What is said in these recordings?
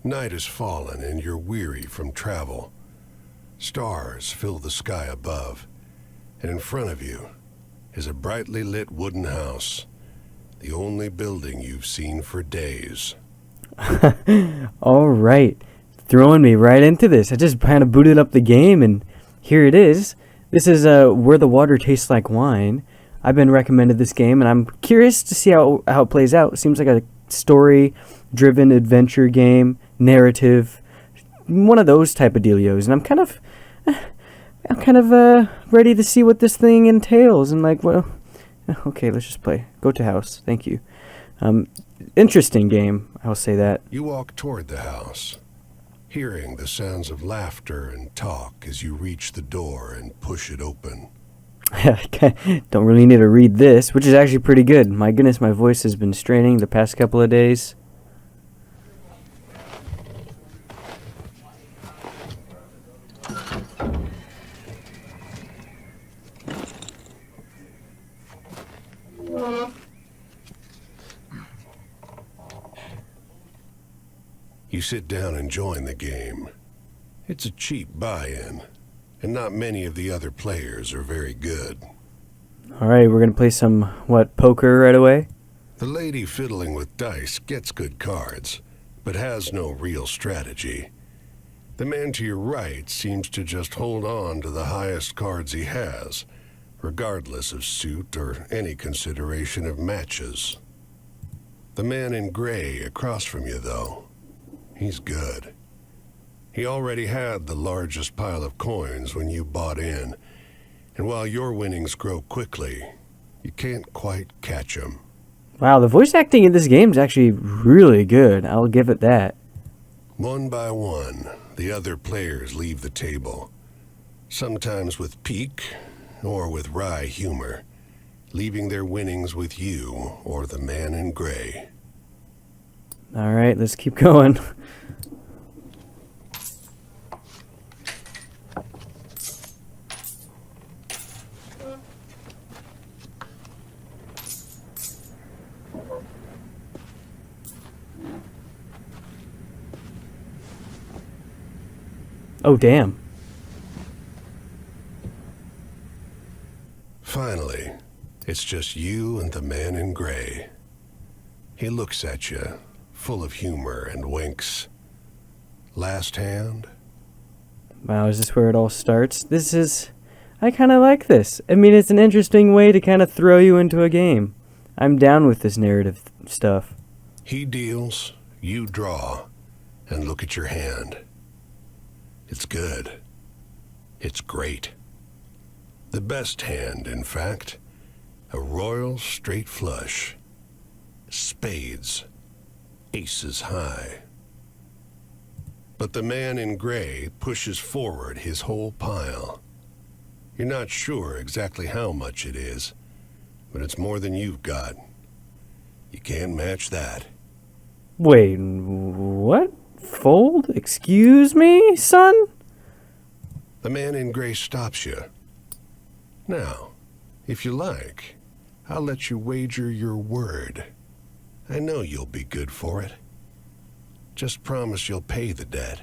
Night has fallen and you're weary from travel. Stars fill the sky above, and in front of you is a brightly lit wooden house, the only building you've seen for days. All right, throwing me right into this. I just kind of booted up the game, and here it is. This is Where the Water Tastes Like Wine. I've been recommended this game, and I'm curious to see how it plays out. It seems like a story-driven adventure game, narrative, one of those type of dealios, and I'm kind of ready to see what this thing entails. And like, well, okay, let's just play. Go to house. Thank you. Interesting game, I'll say that. You walk toward the house, hearing the sounds of laughter and talk as you reach the door and push it open. Don't really need to read this, which is actually pretty good. My goodness, my voice has been straining the past couple of days. You sit down and join the game. It's a cheap buy-in, and not many of the other players are very good. Alright, we're gonna play some, poker right away? The lady fiddling with dice gets good cards, but has no real strategy. The man to your right seems to just hold on to the highest cards he has, regardless of suit or any consideration of matches. The man in gray across from you, though, he's good. He already had the largest pile of coins when you bought in, and while your winnings grow quickly, you can't quite catch him. Wow, the voice acting in this game is actually really good. I'll give it that. One by one, the other players leave the table, sometimes with pique or with wry humor, leaving their winnings with you or the man in gray. Alright, let's keep going. Oh, damn. Finally, it's just you and the man in gray. He looks at you, full of humor, and winks. Last hand? Wow, is this where it all starts? I kind of like this. I mean, it's an interesting way to kind of throw you into a game. I'm down with this narrative stuff. He deals, you draw, and look at your hand. It's good. It's great. The best hand, in fact. A royal straight flush. Spades. Aces high. But the man in gray pushes forward his whole pile. You're not sure exactly how much it is, but it's more than you've got. You can't match that. Wait, what? Fold? Excuse me, son? The man in gray stops you. Now, if you like, I'll let you wager your word. I know you'll be good for it. Just promise you'll pay the debt,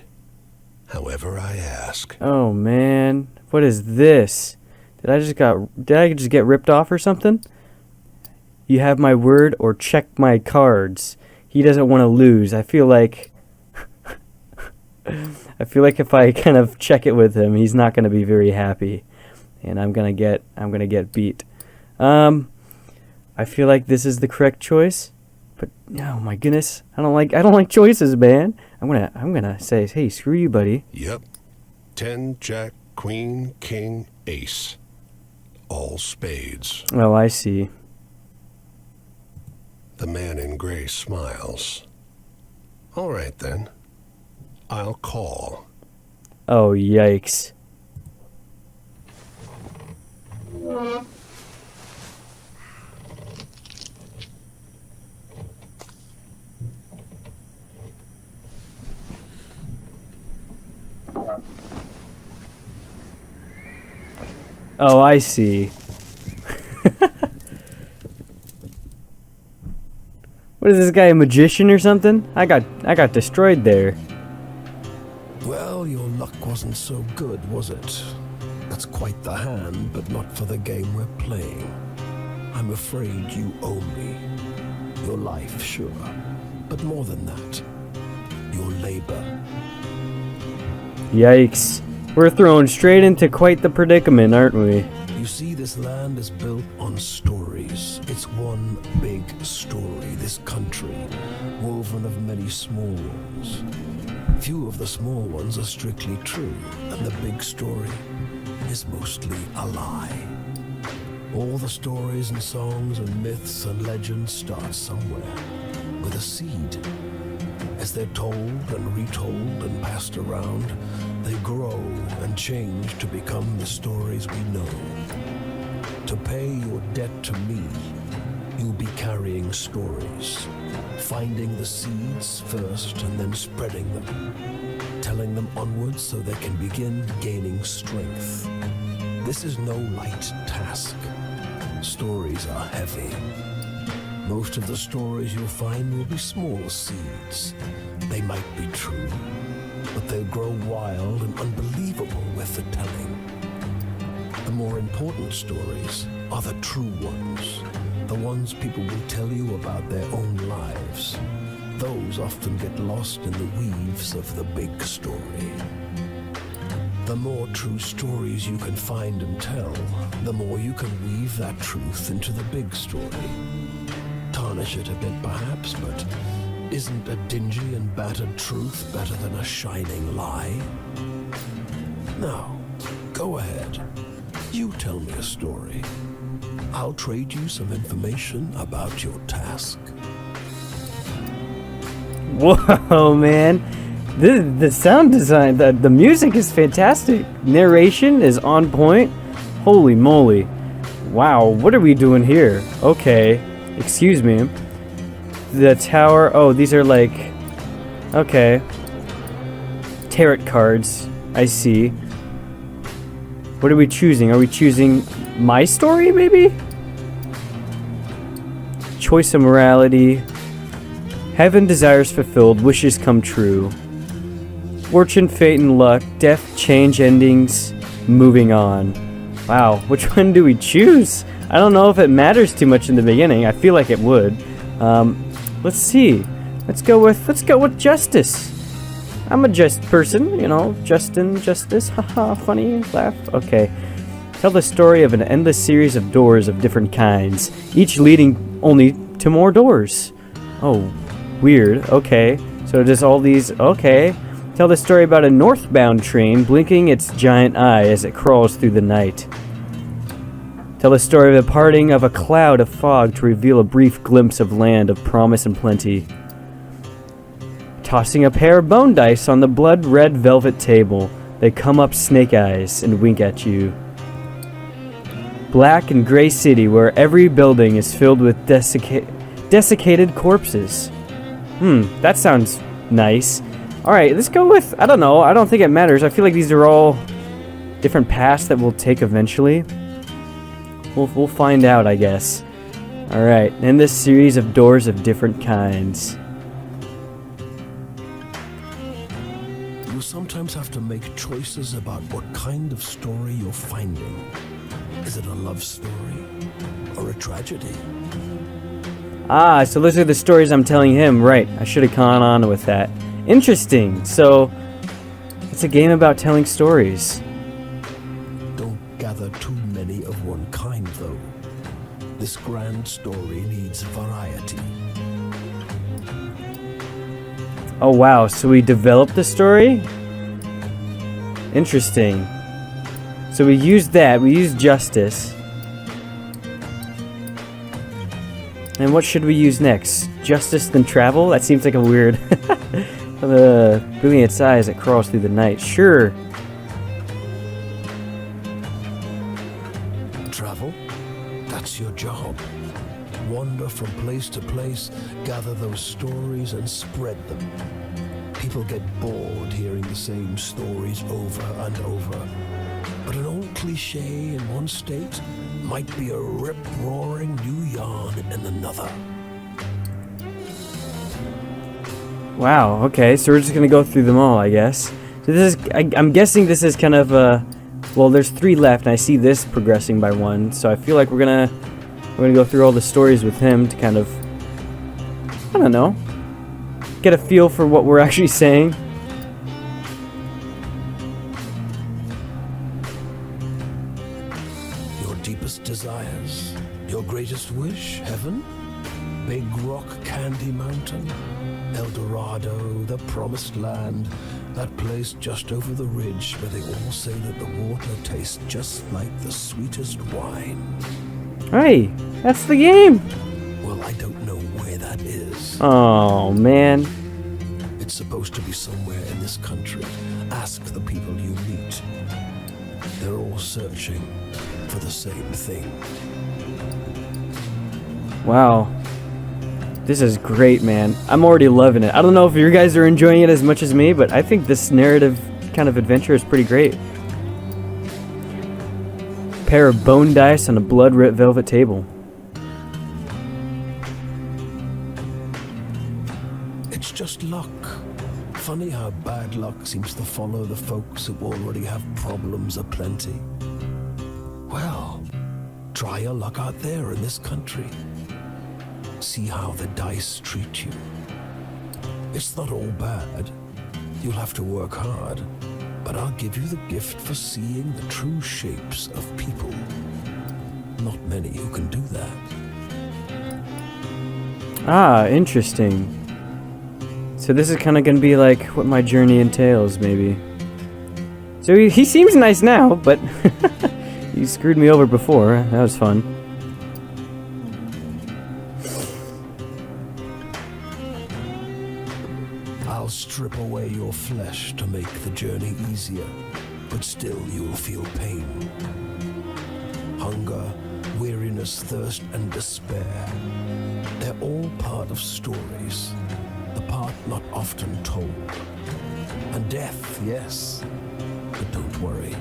however I ask. Oh, man. What is this? Did I just get ripped off or something? You have my word or check my cards. He doesn't want to lose. I feel like if I kind of check it with him, he's not going to be very happy, and I'm gonna get beat. I feel like this is the correct choice, but oh my goodness, I don't like choices, man. I'm gonna say, hey, screw you, buddy. Yep, 10, Jack, Queen, King, Ace, all spades. Oh, I see. The man in gray smiles. All right then. I'll call. Oh, yikes. Oh, I see. What is this guy, a magician or something? I got destroyed there. Well, your luck wasn't so good, was it? That's quite the hand, but not for the game we're playing. I'm afraid you owe me. Your life, sure, but more than that, your labor. Yikes. We're thrown straight into quite the predicament, aren't we? You see, this land is built on stories. It's one big story, this country, woven of many small ones. Few of the small ones are strictly true, and the big story is mostly a lie. All the stories and songs and myths and legends start somewhere, with a seed. As they're told and retold and passed around, they grow and change to become the stories we know. To pay your debt to me, you'll be carrying stories, finding the seeds first and then spreading them, telling them onwards so they can begin gaining strength. This is no light task. Stories are heavy. Most of the stories you'll find will be small seeds. They might be true, but they'll grow wild and unbelievable with the telling. The more important stories are the true ones, the ones people will tell you about their own lives. Those often get lost in the weaves of the big story. The more true stories you can find and tell, the more you can weave that truth into the big story. Tarnish it a bit perhaps, but isn't a dingy and battered truth better than a shining lie? Now, go ahead. You tell me a story. I'll trade you some information about your task. Whoa, man. The sound design, the music is fantastic. Narration is on point. Holy moly. Wow, what are we doing here? Okay, excuse me. The tower, oh, these are like, okay. Tarot cards, I see. What are we choosing? Are we choosing my story, maybe? Choice of morality. Heaven desires fulfilled, wishes come true. Fortune, fate, and luck, death, change, endings, moving on. Wow, which one do we choose? I don't know if it matters too much in the beginning. I feel like it would. Let's see. Let's go with justice. I'm a just person, you know, justice, haha, funny, laugh. Okay. Tell the story of an endless series of doors of different kinds, each leading only to more doors. Oh, weird. Okay. So does all these, okay. Tell the story about a northbound train blinking its giant eye as it crawls through the night. Tell the story of the parting of a cloud of fog to reveal a brief glimpse of land of promise and plenty. Tossing a pair of bone dice on the blood-red velvet table, they come up snake eyes and wink at you. Black and gray city where every building is filled with desiccated corpses. That sounds nice. Alright, let's go with, I don't know, I don't think it matters. I feel like these are all different paths that we'll take eventually. We'll find out, I guess. Alright, in this series of doors of different kinds. You sometimes have to make choices about what kind of story you're finding. Is it a love story or a tragedy? Ah, so those are the stories I'm telling him. Right, I should have gone on with that. Interesting. So, it's a game about telling stories. Don't gather too many of one kind, though. This grand story needs variety. Oh wow, so we developed the story? Interesting. So we used that, we used justice. And what should we use next? Justice then travel? That seems like a weird... brilliant its eyes that crawls through the night. Sure. Travel? That's your job. Wander from place to place, gather those stories and spread them. People get bored hearing the same stories over and over. But an old cliche in one state might be a rip-roaring new yarn in another. Wow, okay, so we're just gonna go through them all, I guess. So this is, I'm guessing this is kind of, well, there's 3 left, and I see this progressing by 1, so I feel like we're gonna go through all the stories with him to kind of, I don't know, get a feel for what we're actually saying. Your deepest desires, your greatest wish, heaven? Big Rock Candy Mountain, El Dorado, the Promised Land, that place just over the ridge where they all say that the water tastes just like the sweetest wine. Hey, that's the game! Well, I don't know where that is. Oh, man. It's supposed to be somewhere in this country. Ask the people you meet. They're all searching for the same thing. Wow. This is great, man. I'm already loving it. I don't know if you guys are enjoying it as much as me, but I think this narrative kind of adventure is pretty great. Pair of bone dice on a blood-red velvet table. It's just luck. Funny how bad luck seems to follow the folks who already have problems aplenty. Well, try your luck out there in this country. See how the dice treat you. It's not all bad. You'll have to work hard, but I'll give you the gift for seeing the true shapes of people. Not many who can do that. Ah, interesting. So this is kind of going to be like what my journey entails, maybe. So he seems nice now, but he screwed me over before. That was fun. I'll strip away your flesh to make the journey easier, but still you'll feel pain. Hunger, weariness, thirst, and despair. They're all part of stories, the part not often told. And death, yes, but don't worry.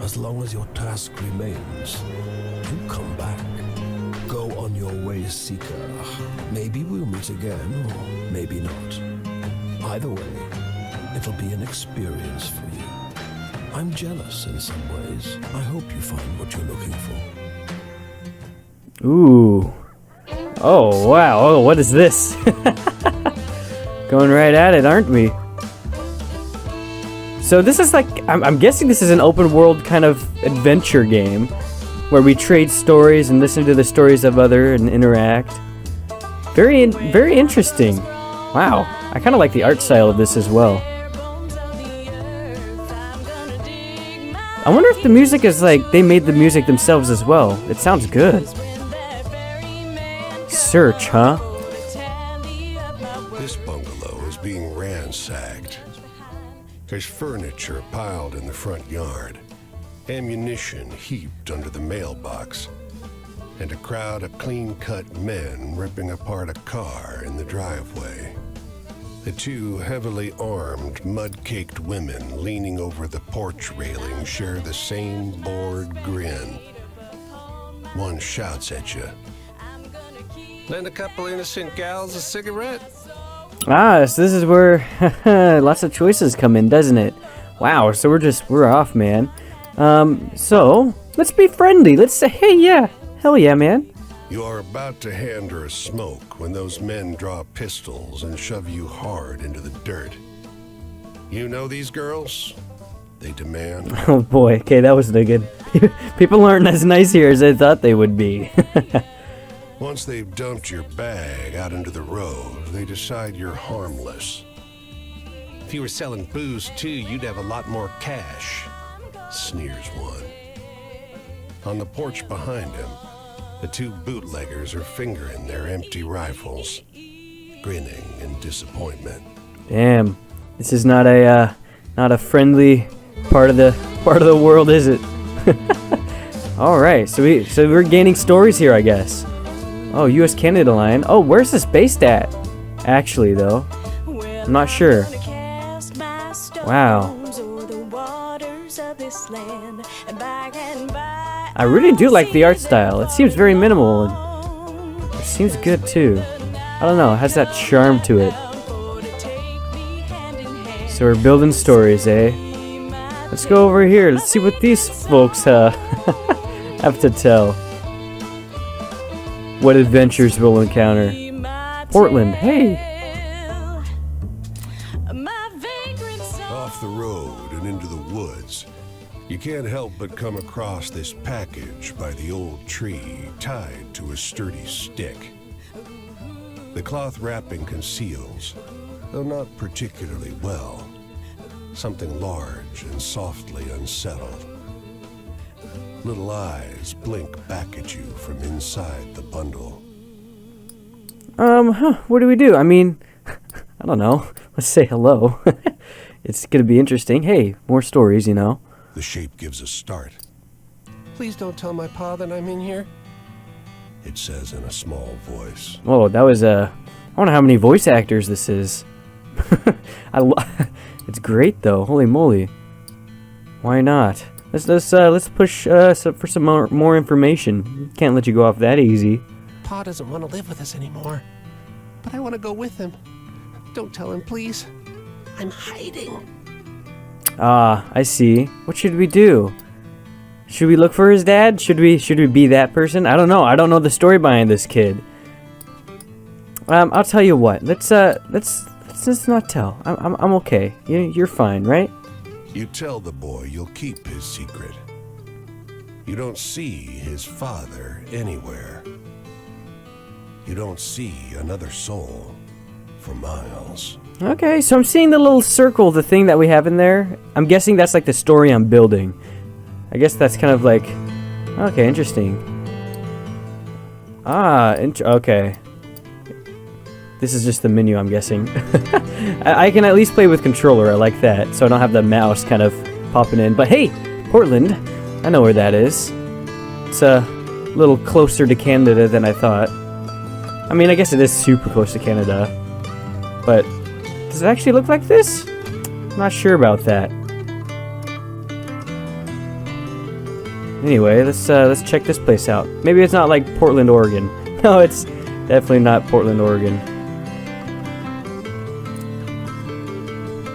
As long as your task remains, you come back. Go on your way, Seeker. Maybe we'll meet again, or maybe not. Either way, it'll be an experience for you. I'm jealous in some ways. I hope you find what you're looking for. Ooh. Oh, wow. Oh, what is this? Going right at it, aren't we? So this is like, I'm guessing this is an open world kind of adventure game where we trade stories and listen to the stories of other and interact. Very interesting. Wow. I kind of like the art style of this as well. I wonder if the music is like they made the music themselves as well. It sounds good. Search, huh? This bungalow is being ransacked. There's furniture piled in the front yard, ammunition heaped under the mailbox, and a crowd of clean-cut men ripping apart a car in the driveway. The 2 heavily armed, mud-caked women leaning over the porch railing share the same bored grin. One shouts at you. Lend a couple innocent gals a cigarette? Ah, so this is where lots of choices come in, doesn't it? Wow, so we're off, man. So, let's be friendly. Let's say, hey, yeah, hell yeah, man. You are about to hand her a smoke when those men draw pistols and shove you hard into the dirt. You know these girls? They demand. Oh boy, okay, that was no good. People aren't as nice here as I thought they would be. Once they've dumped your bag out into the road, they decide you're harmless. If you were selling booze too, you'd have a lot more cash, sneers one. On the porch behind him, the 2 bootleggers are fingering their empty rifles, grinning in disappointment. Damn, this is not a friendly part of the world, is it? All right, so we're gaining stories here, I guess. Oh, U.S. Canada line. Oh, where's this based at? Actually, though, I'm not sure. Wow. I really do like the art style. It seems very minimal and it seems good too. I don't know, it has that charm to it. So we're building stories, eh? Let's go over here. Let's see what these folks have to tell. What adventures we'll encounter. Portland, hey! Off the road and into the woods, you can't help but come across this package by the old tree tied to a sturdy stick. The cloth wrapping conceals, though not particularly well, something large and softly unsettled. Little eyes blink back at you from inside the bundle. What do we do? I mean, I don't know. Let's say hello. It's gonna be interesting. Hey, more stories, you know. The shape gives a start. Please don't tell my pa that I'm in here, it says in a small voice. Whoa, that was I wonder how many voice actors this is. It's great though. Holy moly! Why not? Let's push for some more information. Can't let you go off that easy. Pa doesn't want to live with us anymore, but I want to go with him. Don't tell him, please. I'm hiding. Ah, I see. What should we do? Should we look for his dad? Should we be that person? I don't know. I don't know the story behind this kid. I'll tell you what. Let's not tell. I'm okay. You're fine, right? You tell the boy you'll keep his secret. You don't see his father anywhere. You don't see another soul for miles. Okay, so I'm seeing the little circle, the thing that we have in there. I'm guessing that's like the story I'm building. I guess that's kind of like... Okay, interesting. Ah, okay. This is just the menu, I'm guessing. I can at least play with controller, I like that. So I don't have the mouse kind of popping in. But hey, Portland, I know where that is. It's a little closer to Canada than I thought. I mean, I guess it is super close to Canada. But does it actually look like this? I'm not sure about that. Anyway, let's check this place out. Maybe it's not like Portland, Oregon. No, it's definitely not Portland, Oregon.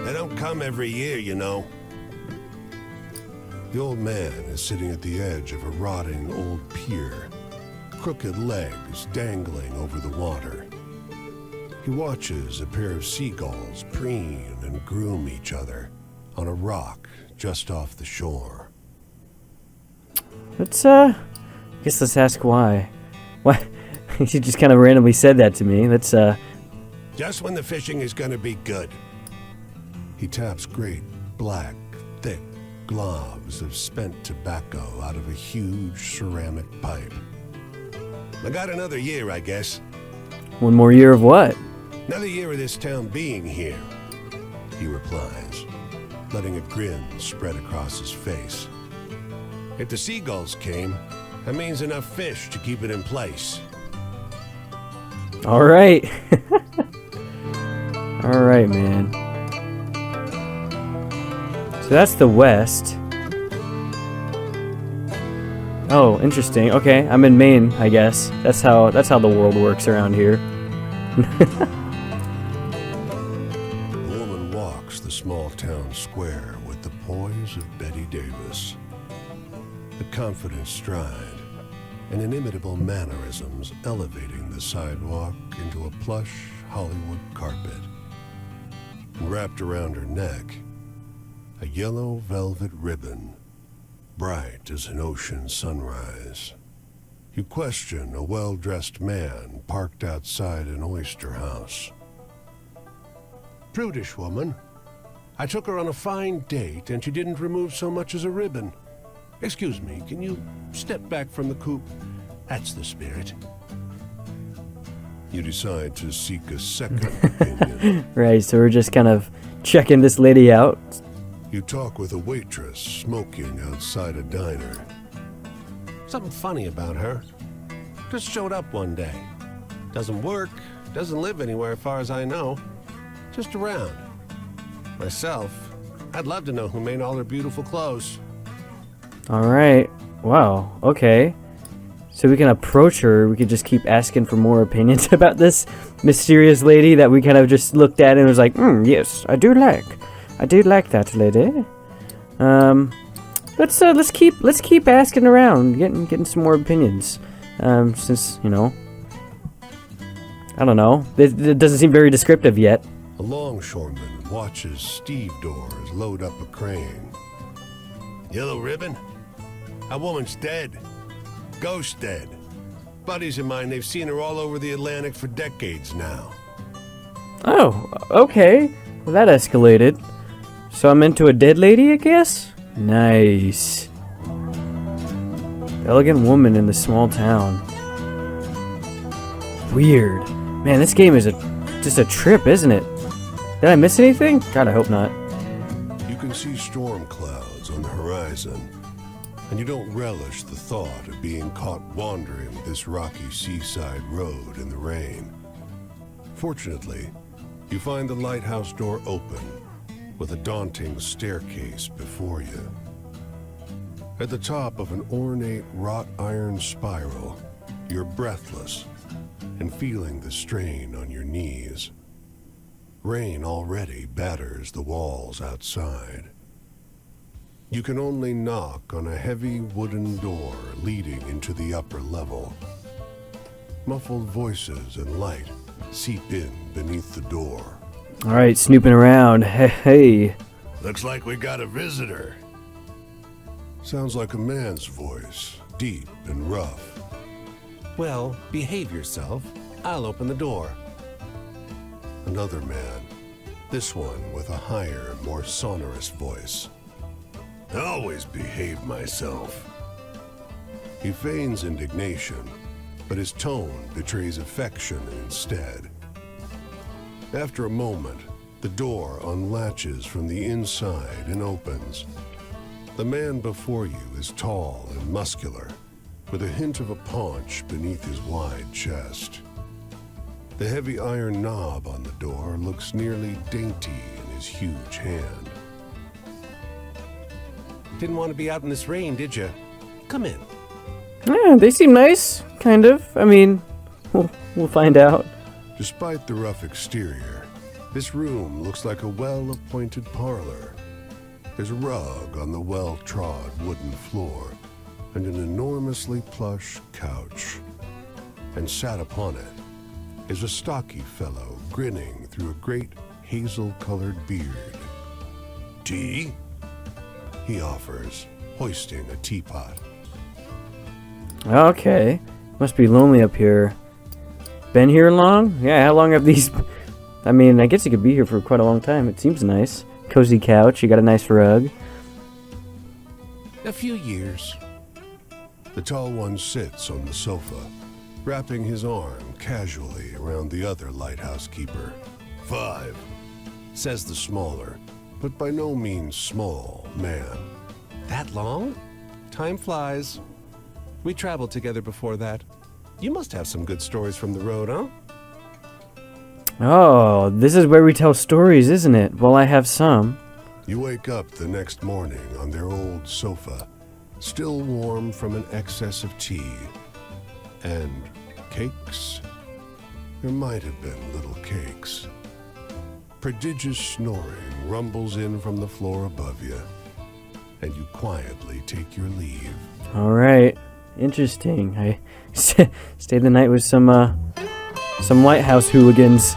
They don't come every year, you know. The old man is sitting at the edge of a rotting old pier, crooked legs dangling over the water. He watches a pair of seagulls preen and groom each other on a rock just off the shore. Let's, guess let's ask why. Why? She just kind of randomly said that to me. Let's, Just when the fishing is gonna be good. He taps great, black, thick globs of spent tobacco out of a huge ceramic pipe. I got another year, I guess. one more year of what? Another year of this town being here, he replies, letting a grin spread across his face. If the seagulls came, that means enough fish to keep it in place. All right. All right, man. So that's the west. Oh, interesting. Okay, I'm in Maine, I guess. That's how the world works around here. The woman walks the small town square with the poise of Betty Davis. The confident stride and inimitable mannerisms elevating the sidewalk into a plush Hollywood carpet. And wrapped around her neck, a yellow velvet ribbon, bright as an ocean sunrise. You question a well-dressed man parked outside an oyster house. Prudish woman. I took her on a fine date and she didn't remove so much as a ribbon. Excuse me, can you step back from the coupe? That's the spirit. You decide to seek a second opinion. Right, so we're just kind of checking this lady out. You talk with a waitress smoking outside a diner. Something funny about her. Just showed up one day. Doesn't work, doesn't live anywhere as far as I know. Just around. Myself, I'd love to know who made all her beautiful clothes. All right. Wow. Okay. So we can approach her. We could just keep asking for more opinions about this mysterious lady that we kind of just looked at and was like, yes, I do like. I do like that, lady. Let's keep asking around, getting some more opinions. Since, you know, I don't know. It doesn't seem very descriptive yet. A longshoreman watches stevedores load up a crane. Yellow ribbon? A woman's dead. Ghost dead. Buddies of mine, they've seen her all over the Atlantic for decades now. Oh, okay. Well, that escalated. So I'm into a dead lady, I guess? Nice. Elegant woman in the small town. Weird. Man, this game is just a trip, isn't it? Did I miss anything? God, I hope not. You can see storm clouds on the horizon, and you don't relish the thought of being caught wandering this rocky seaside road in the rain. Fortunately, you find the lighthouse door open, with a daunting staircase before you. At the top of an ornate wrought iron spiral, you're breathless and feeling the strain on your knees. Rain already batters the walls outside. You can only knock on a heavy wooden door leading into the upper level. Muffled voices and light seep in beneath the door. Alright, snooping around. Hey. Looks like we got a visitor. Sounds like a man's voice, deep and rough. Well, behave yourself. I'll open the door. Another man, this one with a higher, more sonorous voice. I always behave myself. He feigns indignation, but his tone betrays affection instead. After a moment, the door unlatches from the inside and opens. The man before you is tall and muscular, with a hint of a paunch beneath his wide chest. The heavy iron knob on the door looks nearly dainty in his huge hand. Didn't want to be out in this rain, did you? Come in. Yeah, they seem nice, kind of. I mean, we'll find out. Despite the rough exterior, this room looks like a well-appointed parlor. There's a rug on the well-trod wooden floor and an enormously plush couch. And sat upon it is a stocky fellow grinning through a great hazel-colored beard. Tea? He offers, hoisting a teapot. Okay. Must be lonely up here. Been here long? Yeah, how long have these... I mean, I guess you could be here for quite a long time. It seems nice. Cozy couch, you got a nice rug. A few years. The tall one sits on the sofa, wrapping his arm casually around the other lighthouse keeper. 5, says the smaller, but by no means small, man. That long? Time flies. We traveled together before that. You must have some good stories from the road, huh? Oh, this is where we tell stories, isn't it? Well, I have some. You wake up the next morning on their old sofa, still warm from an excess of tea. And cakes? There might have been little cakes. Prodigious snoring rumbles in from the floor above you, and you quietly take your leave. All right, interesting. I stayed the night with some lighthouse hooligans.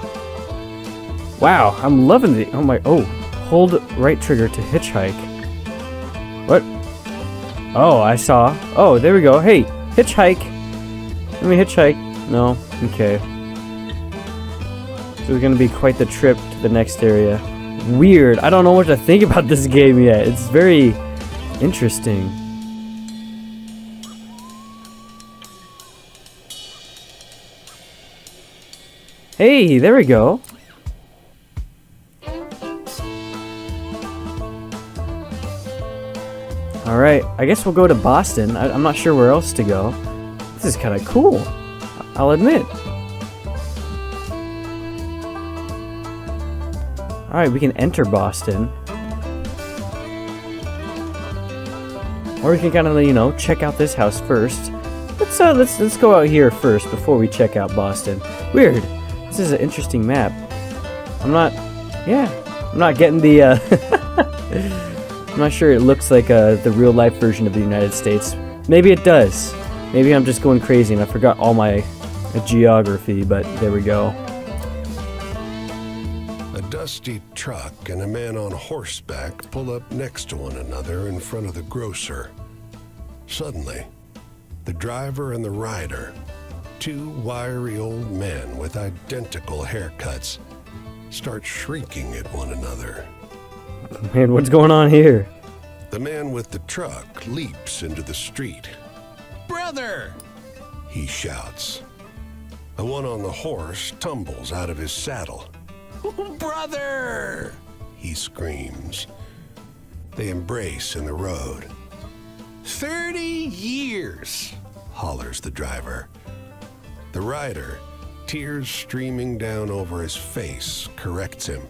Wow, I'm loving the. Hold right trigger to hitchhike. What? Oh, I saw. Oh, there we go. Hey, hitchhike. Let me hitchhike. No, okay. So it's gonna be quite the trip to the next area. Weird. I don't know what to think about this game yet. It's very interesting. Hey, there we go. Alright, I guess we'll go to Boston. I'm not sure where else to go. This is kind of cool, I'll admit. Alright, we can enter Boston. Or we can kind of, check out this house first. Let's go out here first before we check out Boston. Weird. This is an interesting map. Yeah. I'm not getting the, I'm not sure it looks like the real-life version of the United States. Maybe it does. Maybe I'm just going crazy and I forgot all my geography, but there we go. A dusty truck and a man on horseback pull up next to one another in front of the grocer. Suddenly, the driver and the rider, two wiry old men with identical haircuts, start shrieking at one another. Man, what's going on here? The man with the truck leaps into the street. Brother! He shouts. The one on the horse tumbles out of his saddle. Brother! He screams. They embrace in the road. 30 years! Hollers the driver. The rider, tears streaming down over his face, corrects him.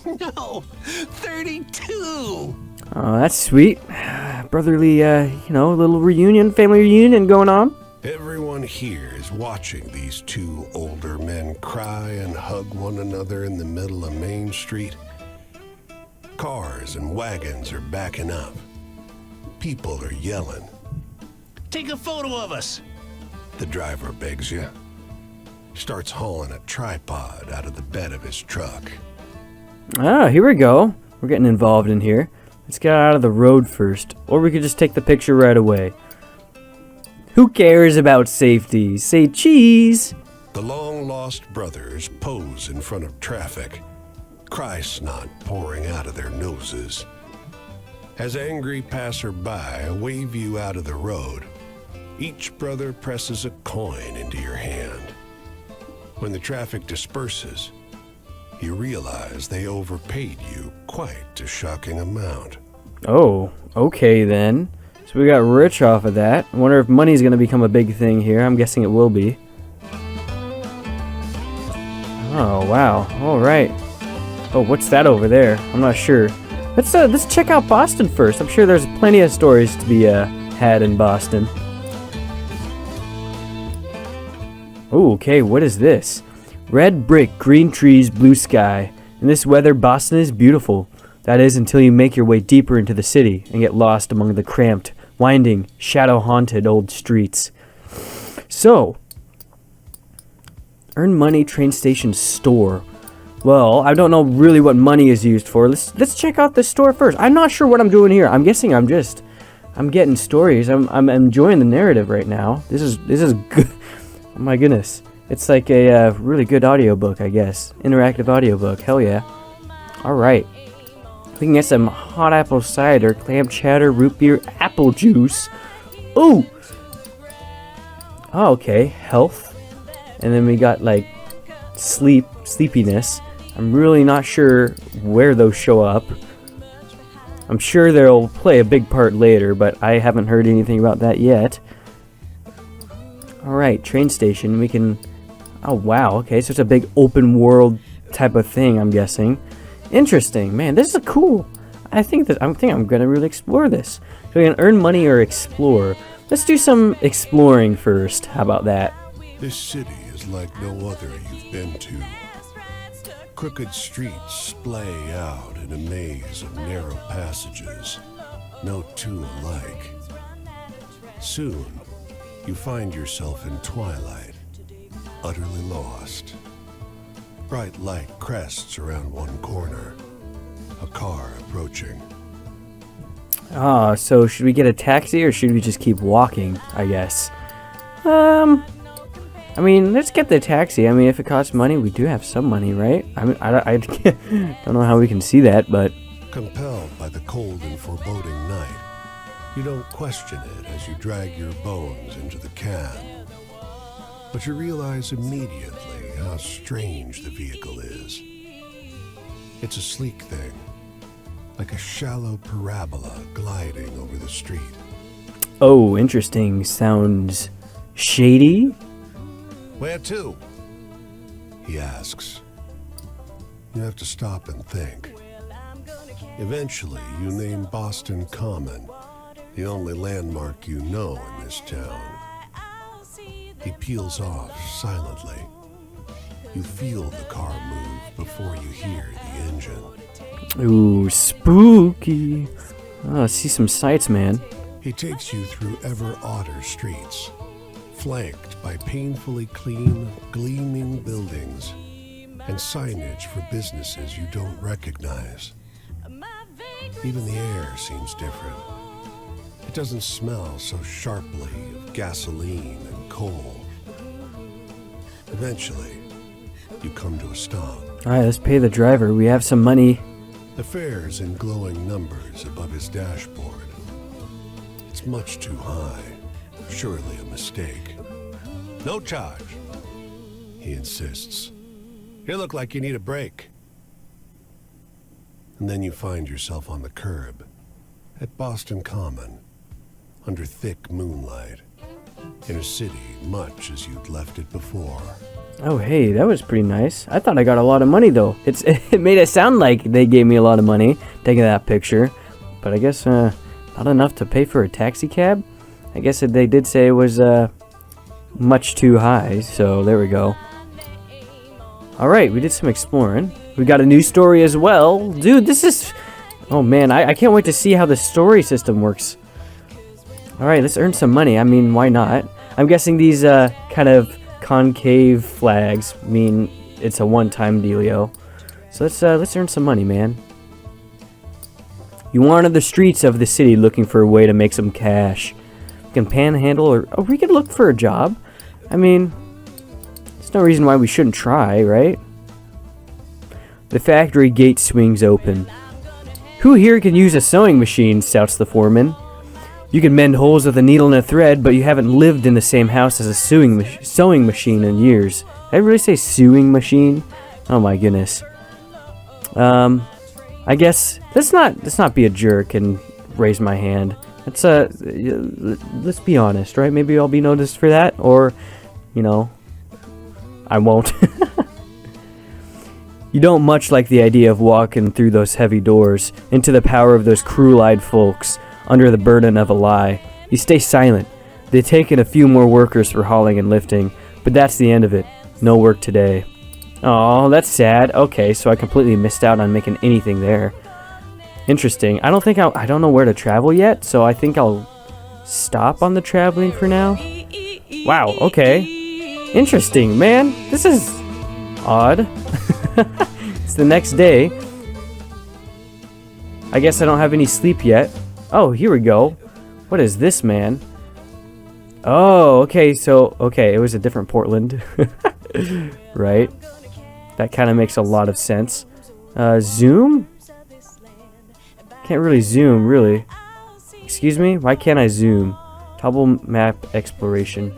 No! 32! Oh, that's sweet. Brotherly, little reunion, family reunion going on. Everyone here is watching these two older men cry and hug one another in the middle of Main Street. Cars and wagons are backing up. People are yelling. Take a photo of us! The driver begs you. Starts hauling a tripod out of the bed of his truck. Ah, here we go. We're getting involved in here. Let's get out of the road first, or we could just take the picture right away. Who cares about safety? Say cheese! The long-lost brothers pose in front of traffic, cry snot pouring out of their noses. As angry passerby wave you out of the road, each brother presses a coin into your hand. When the traffic disperses, you realize they overpaid you quite a shocking amount. Oh, okay then. So we got rich off of that. I wonder if money's going to become a big thing here. I'm guessing it will be. Oh, wow. All right. Oh, what's that over there? I'm not sure. Let's check out Boston first. I'm sure there's plenty of stories to be had in Boston. Oh, okay, what is this? Red brick, green trees, blue sky. In this weather, Boston is beautiful. That is, until you make your way deeper into the city and get lost among the cramped, winding, shadow-haunted old streets. So, earn money, train station, store. Well, I don't know really what money is used for. Let's check out the store first. I'm not sure what I'm doing here. I'm guessing I'm getting stories. I'm enjoying the narrative right now. This is good. Oh my goodness. It's like a really good audiobook, I guess. Interactive audiobook. Hell yeah. Alright. We can get some hot apple cider, clam chowder, root beer, apple juice. Ooh! Oh, okay. Health. And then we got, like, sleepiness. I'm really not sure where those show up. I'm sure they'll play a big part later, but I haven't heard anything about that yet. Alright, train station. We can... Oh, wow. Okay, so it's a big open world type of thing, I'm guessing. Interesting. Man, this is cool. I think I'm going to really explore this. So we can earn money or explore. Let's do some exploring first. How about that? This city is like no other you've been to. Crooked streets splay out in a maze of narrow passages, no two alike. Soon, you find yourself in twilight, utterly lost. Bright light crests around one corner, a car approaching. Ah, so should we get a taxi or should we just keep walking, I guess? I mean, let's get the taxi. I mean, if it costs money, we do have some money, right? I mean, I don't know how we can see that, but... Compelled by the cold and foreboding night, you don't question it as you drag your bones into the cab. But you realize immediately how strange the vehicle is. It's a sleek thing, like a shallow parabola gliding over the street. Oh, interesting. Sounds shady? Where to? He asks. You have to stop and think. Eventually, you name Boston Common, the only landmark you know in this town. He peels off silently. You feel the car move before you hear the engine. Ooh, spooky. Oh, see some sights, man. He takes you through ever odder streets, flanked by painfully clean, gleaming buildings and signage for businesses you don't recognize. Even the air seems different. It doesn't smell so sharply of gasoline and coal. Eventually, you come to a stop. Alright, let's pay the driver. We have some money. The fare's in glowing numbers above his dashboard. It's much too high. Surely a mistake. No charge, he insists. You look like you need a break. And then you find yourself on the curb at Boston Common, under thick moonlight, in a city much as you'd left it before. Oh, hey, that was pretty nice. I thought I got a lot of money, though. It made it sound like they gave me a lot of money taking that picture. But I guess not enough to pay for a taxi cab. I guess they did say it was much too high, so there we go. Alright, we did some exploring. We got a new story as well. Dude, this is... Oh, man, I can't wait to see how the story system works. Alright, let's earn some money. I mean, why not? I'm guessing these kind of concave flags mean it's a one-time dealio. So let's earn some money, man. You wander the streets of the city looking for a way to make some cash. You can panhandle or... Oh, we could look for a job. I mean... There's no reason why we shouldn't try, right? The factory gate swings open. Who here can use a sewing machine, shouts the foreman. You can mend holes with a needle and a thread, but you haven't lived in the same house as a sewing machine in years. Did I really say sewing machine? Oh my goodness. I guess let's not be a jerk and raise my hand. Let's be honest, right? Maybe I'll be noticed for that, or you know, I won't. You don't much like the idea of walking through those heavy doors into the power of those cruel-eyed folks under the burden of a lie. You stay silent. They take in a few more workers for hauling and lifting, but that's the end of it. No work today. Oh, that's sad. Okay, so I completely missed out on making anything there. Interesting. I don't know where to travel yet, so I think I'll stop on the traveling for now. Wow, okay. Interesting, man. This is odd. It's the next day. I guess I don't have any sleep yet. Oh, here we go. What is this, man? Oh, okay, it was a different Portland. Right? That kind of makes a lot of sense. Zoom? Can't really zoom, really. Excuse me? Why can't I zoom? Toggle map exploration.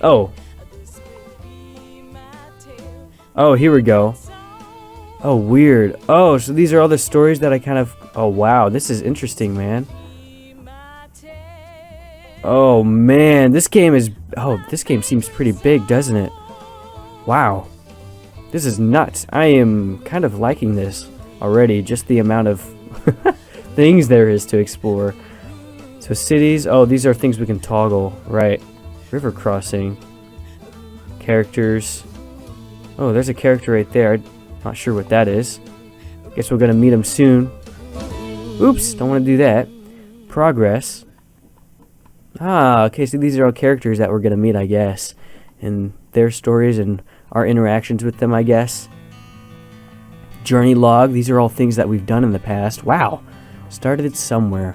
Oh. Oh, here we go. Oh, weird. Oh, so these are all the stories that I kind of... Oh, wow. This is interesting, man. Oh, man. This game is... Oh, this game seems pretty big, doesn't it? Wow. This is nuts. I am kind of liking this already. Just the amount of things there is to explore. So cities... Oh, these are things we can toggle. Right. River crossing. Characters. Oh, there's a character right there. Not sure what that is. Guess we're gonna meet him soon. Oops, don't want to do that. Progress. Ah, okay, so these are all characters that we're gonna meet, I guess. And their stories and our interactions with them, I guess. Journey log. These are all things that we've done in the past. Wow. Started it somewhere.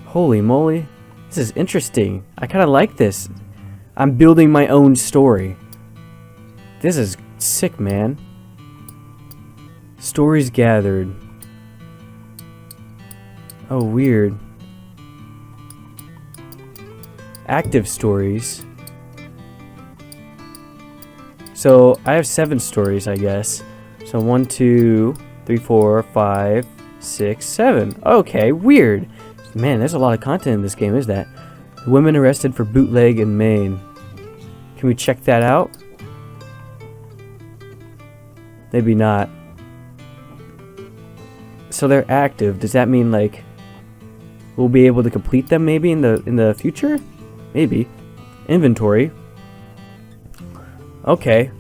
Holy moly. This is interesting. I kind of like this. I'm building my own story. This is sick, man. Stories gathered. Oh, weird. Active stories. So, I have 7 stories, I guess. So, 1, 2, 3, 4, 5, 6, 7. Okay, weird. Man, there's a lot of content in this game, is that? Women arrested for bootleg in Maine. Can we check that out? Maybe not. So they're active. Does that mean like we'll be able to complete them maybe in the future? Maybe. Inventory. Okay.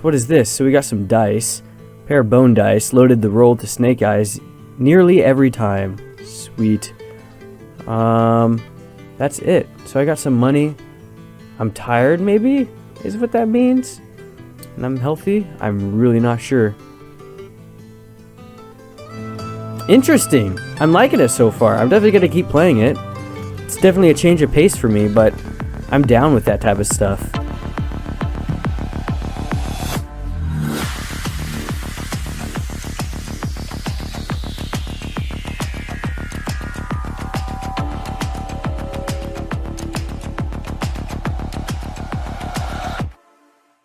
what is this? So we got some dice. Pair of bone dice. Loaded the roll to snake eyes nearly every time. Sweet. That's it. So I got some money. I'm tired, maybe? Is what that means? And I'm healthy? I'm really not sure. Interesting. I'm liking it so far. I'm definitely going to keep playing it. It's definitely a change of pace for me, but I'm down with that type of stuff.